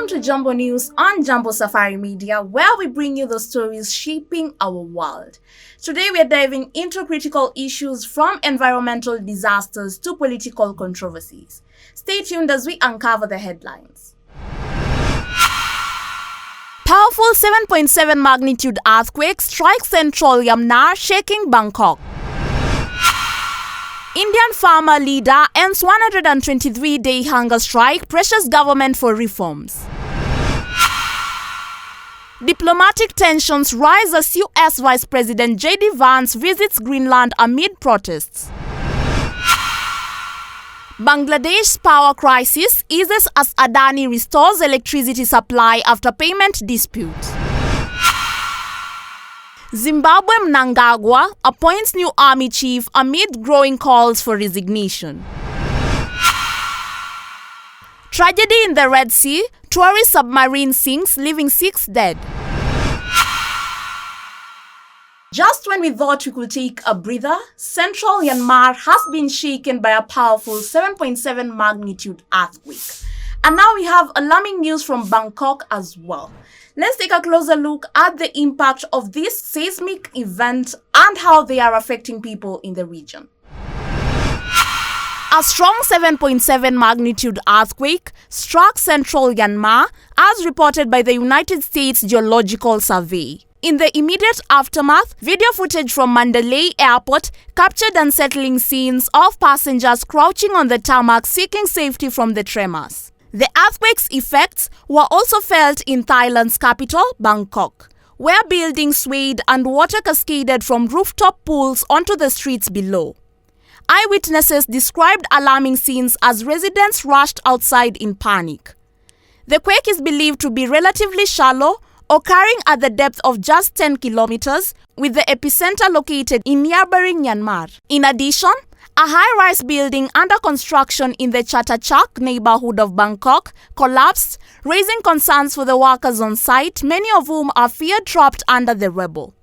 to Jambo News on Jambo Safari Media, where we bring you the stories shaping our world. Today we are diving into critical issues from environmental disasters to political controversies. Stay tuned as we uncover the headlines. Powerful 7.7 magnitude earthquake strikes central Myanmar, shaking Bangkok. Indian farmer leader ends 123-day hunger strike, pressures government for reforms. Diplomatic tensions rise as US Vice President J.D. Vance visits Greenland amid protests. Bangladesh's power crisis eases as Adani restores electricity supply after payment dispute. Zimbabwe Mnangagwa appoints new army chief amid growing calls for resignation. Tragedy in the Red Sea, tourist submarine sinks, leaving 6 dead. Just when we thought we could take a breather, central Myanmar has been shaken by a powerful 7.7 magnitude earthquake. And now we have alarming news from Bangkok as well. Let's take a closer look at the impact of this seismic event and how they are affecting people in the region. A strong 7.7 magnitude earthquake struck central Myanmar, as reported by the United States Geological Survey. In the immediate aftermath, video footage from Mandalay Airport captured unsettling scenes of passengers crouching on the tarmac seeking safety from the tremors. The earthquake's effects were also felt in Thailand's capital, Bangkok, where buildings swayed and water cascaded from rooftop pools onto the streets below. Eyewitnesses described alarming scenes as residents rushed outside in panic. The quake is believed to be relatively shallow, occurring at the depth of just 10 kilometers, with the epicenter located in neighboring Myanmar. In addition, a high-rise building under construction in the Chatachak neighborhood of Bangkok collapsed, raising concerns for the workers on site, many of whom are feared trapped under the rubble.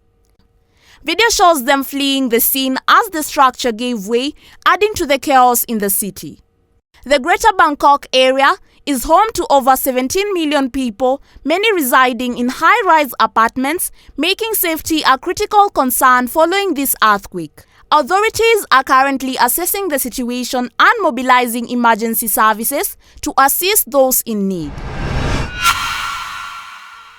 Video shows them fleeing the scene as the structure gave way, adding to the chaos in the city. The Greater Bangkok area is home to over 17 million people, many residing in high-rise apartments, making safety a critical concern following this earthquake. Authorities are currently assessing the situation and mobilizing emergency services to assist those in need.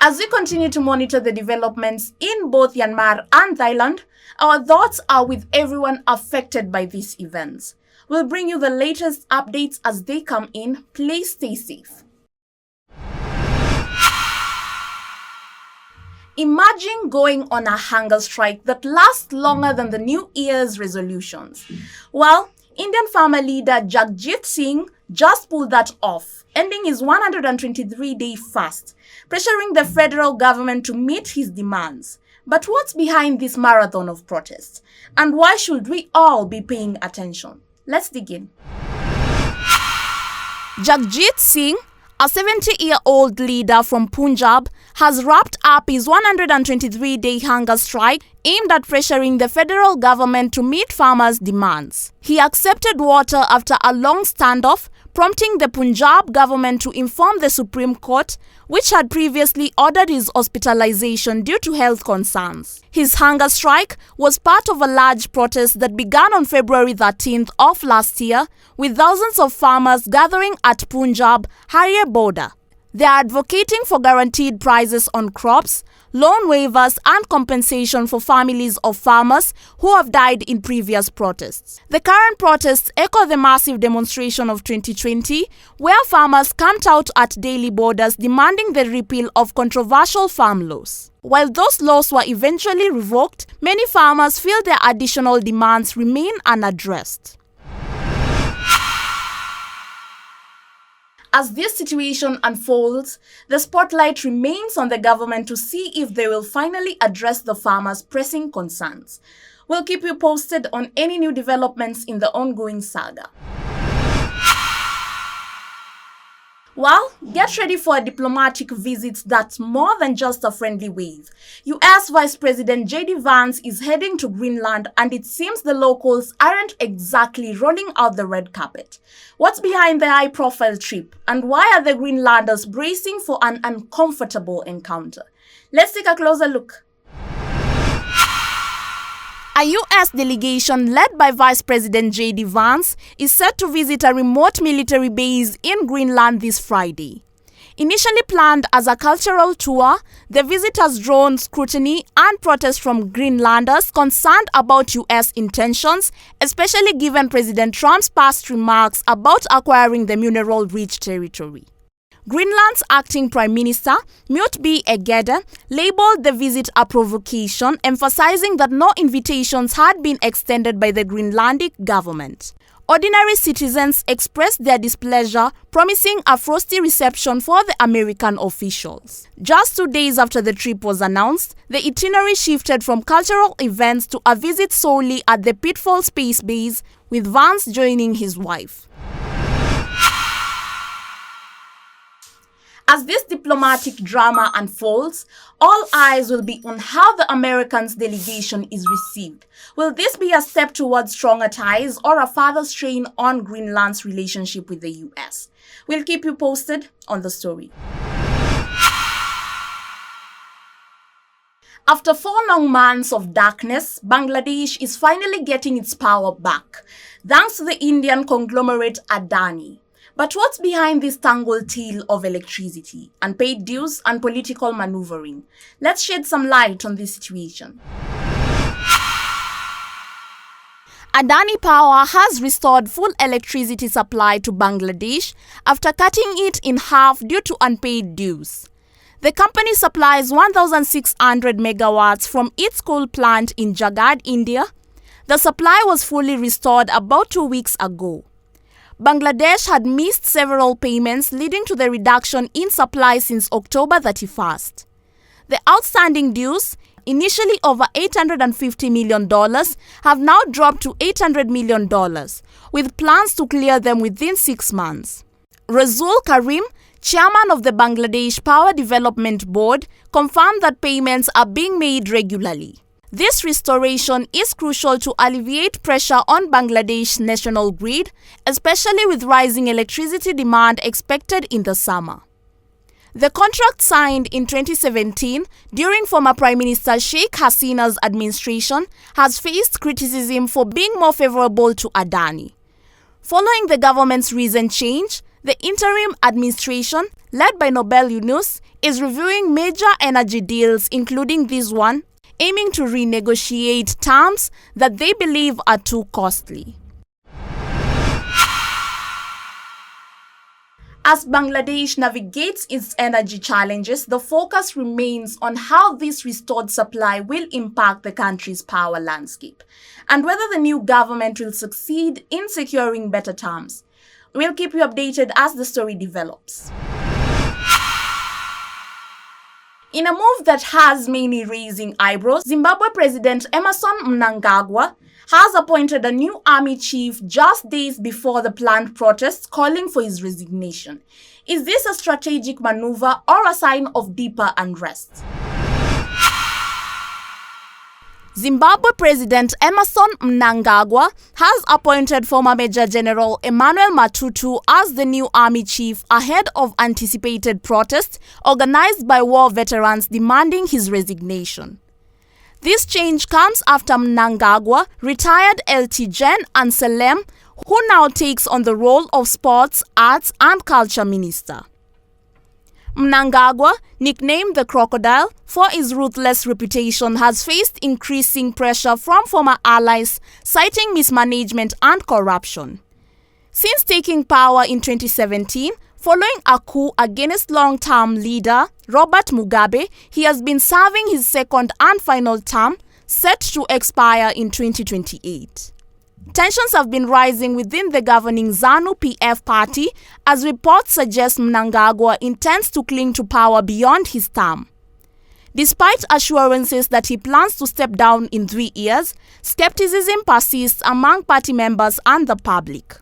As we continue to monitor the developments in both Myanmar and Thailand, our thoughts are with everyone affected by these events. We'll bring you the latest updates as they come in. Please stay safe. Imagine going on a hunger strike that lasts longer than the New Year's resolutions. Well, Indian farmer leader Jagjit Singh just pulled that off, ending his 123-day fast, pressuring the federal government to meet his demands. But what's behind this marathon of protests? And why should we all be paying attention? Let's dig in. Jagjit Singh, a 70-year-old leader from Punjab, has wrapped up his 123-day hunger strike aimed at pressuring the federal government to meet farmers' demands. He accepted water after a long standoff, prompting the Punjab government to inform the Supreme Court, which had previously ordered his hospitalization due to health concerns. His hunger strike was part of a large protest that began on February 13th of last year, with thousands of farmers gathering at Punjab-Haryana border. They are advocating for guaranteed prices on crops, loan waivers and compensation for families of farmers who have died in previous protests. The current protests echo the massive demonstration of 2020, where farmers camped out at Delhi borders demanding the repeal of controversial farm laws. While those laws were eventually revoked, many farmers feel their additional demands remain unaddressed. As this situation unfolds, the spotlight remains on the government to see if they will finally address the farmers' pressing concerns. We'll keep you posted on any new developments in the ongoing saga. Well, get ready for a diplomatic visit that's more than just a friendly wave. US Vice President JD Vance is heading to Greenland, and it seems the locals aren't exactly rolling out the red carpet. What's behind the high-profile trip, and why are the Greenlanders bracing for an uncomfortable encounter? Let's take a closer look. A U.S. delegation led by Vice President J.D. Vance is set to visit a remote military base in Greenland this Friday. Initially planned as a cultural tour, the visit has drawn scrutiny and protest from Greenlanders concerned about U.S. intentions, especially given President Trump's past remarks about acquiring the mineral-rich territory. Greenland's acting Prime Minister, Mute B. Egede, labeled the visit a provocation, emphasizing that no invitations had been extended by the Greenlandic government. Ordinary citizens expressed their displeasure, promising a frosty reception for the American officials. Just 2 days after the trip was announced, the itinerary shifted from cultural events to a visit solely at the Pitfall Space Base, with Vance joining his wife. As this diplomatic drama unfolds, all eyes will be on how the Americans' delegation is received. Will this be a step towards stronger ties or a further strain on Greenland's relationship with the US? We'll keep you posted on the story. After 4 long months of darkness, Bangladesh is finally getting its power back, thanks to the Indian conglomerate Adani. But what's behind this tangled tale of electricity, unpaid dues, and political maneuvering? Let's shed some light on this situation. Adani Power has restored full electricity supply to Bangladesh after cutting it in half due to unpaid dues. The company supplies 1,600 megawatts from its coal plant in Jagad, India. The supply was fully restored about 2 weeks ago. Bangladesh had missed several payments, leading to the reduction in supply since October 31st. The outstanding dues, initially over $850 million, have now dropped to $800 million, with plans to clear them within 6 months. Rasul Karim, chairman of the Bangladesh Power Development Board, confirmed that payments are being made regularly. This restoration is crucial to alleviate pressure on Bangladesh's national grid, especially with rising electricity demand expected in the summer. The contract signed in 2017 during former Prime Minister Sheikh Hasina's administration has faced criticism for being more favorable to Adani. Following the government's recent change, the interim administration, led by Nobel Yunus, is reviewing major energy deals, including this one, aiming to renegotiate terms that they believe are too costly. As Bangladesh navigates its energy challenges, the focus remains on how this restored supply will impact the country's power landscape and whether the new government will succeed in securing better terms. We'll keep you updated as the story develops. In a move that has many raising eyebrows, Zimbabwe President Emmerson Mnangagwa has appointed a new army chief just days before the planned protests calling for his resignation. Is this a strategic maneuver or a sign of deeper unrest? Zimbabwe President Emmerson Mnangagwa has appointed former Major General Emmanuel Matutu as the new army chief ahead of anticipated protests organized by war veterans demanding his resignation. This change comes after Mnangagwa retired LT Gen Anselm, who now takes on the role of Sports, Arts and Culture Minister. Mnangagwa, nicknamed the Crocodile for his ruthless reputation, has faced increasing pressure from former allies, citing mismanagement and corruption. Since taking power in 2017, following a coup against long-term leader Robert Mugabe, he has been serving his second and final term, set to expire in 2028. Tensions have been rising within the governing ZANU-PF party as reports suggest Mnangagwa intends to cling to power beyond his term. Despite assurances that he plans to step down in 3 years, skepticism persists among party members and the public.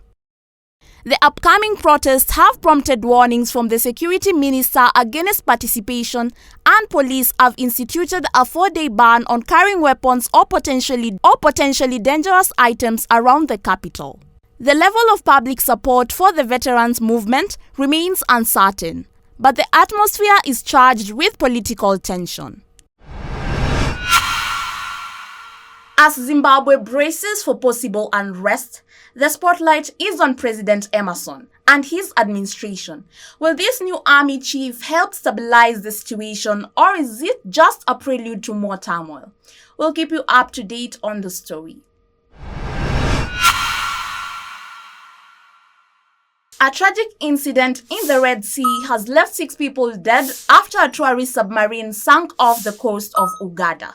The upcoming protests have prompted warnings from the security minister against participation, and police have instituted a 4-day ban on carrying weapons or potentially dangerous items around the capital. The level of public support for the veterans movement remains uncertain, but the atmosphere is charged with political tension. As Zimbabwe braces for possible unrest, the spotlight is on President Emerson and his administration. Will this new army chief help stabilize the situation, or is it just a prelude to more turmoil? We'll keep you up to date on the story. A tragic incident in the Red Sea has left 6 people dead after a tourist submarine sank off the coast of Uganda.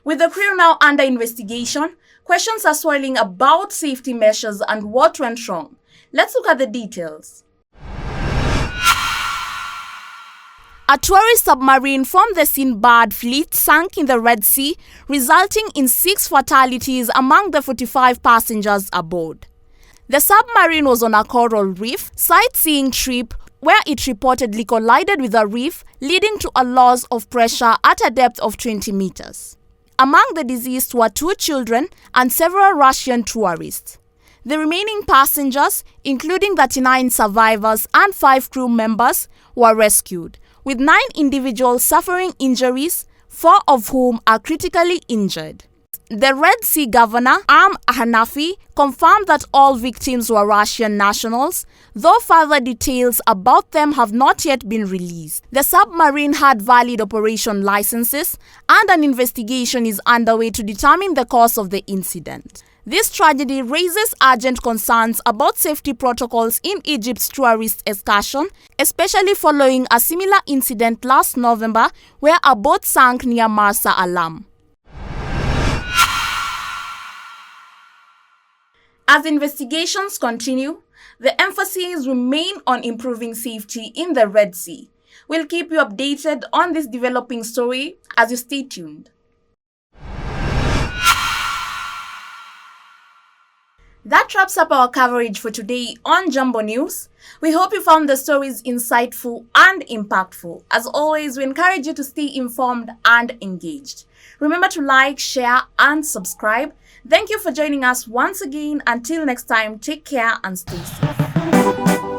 With the crew now under investigation, questions are swirling about safety measures and what went wrong. Let's look at the details. A tourist submarine from the Sinbad fleet sank in the Red Sea, resulting in 6 fatalities among the 45 passengers aboard. The submarine was on a coral reef sightseeing trip where it reportedly collided with a reef, leading to a loss of pressure at a depth of 20 meters. Among the deceased were 2 children and several Russian tourists. The remaining passengers, including 39 survivors and 5 crew members, were rescued, with 9 individuals suffering injuries, 4 of whom are critically injured. The Red Sea governor, Hanafi, confirmed that all victims were Russian nationals, though further details about them have not yet been released. The submarine had valid operation licenses, and an investigation is underway to determine the cause of the incident. This tragedy raises urgent concerns about safety protocols in Egypt's tourist excursion, especially following a similar incident last November where a boat sank near Marsa Alam. As investigations continue, the emphasis remains on improving safety in the Red Sea. We'll keep you updated on this developing story as you stay tuned. That wraps up our coverage for today on Jambo News. We hope you found the stories insightful and impactful. As always, we encourage you to stay informed and engaged. Remember to like, share, and subscribe. Thank you for joining us once again. Until next time, take care and stay safe.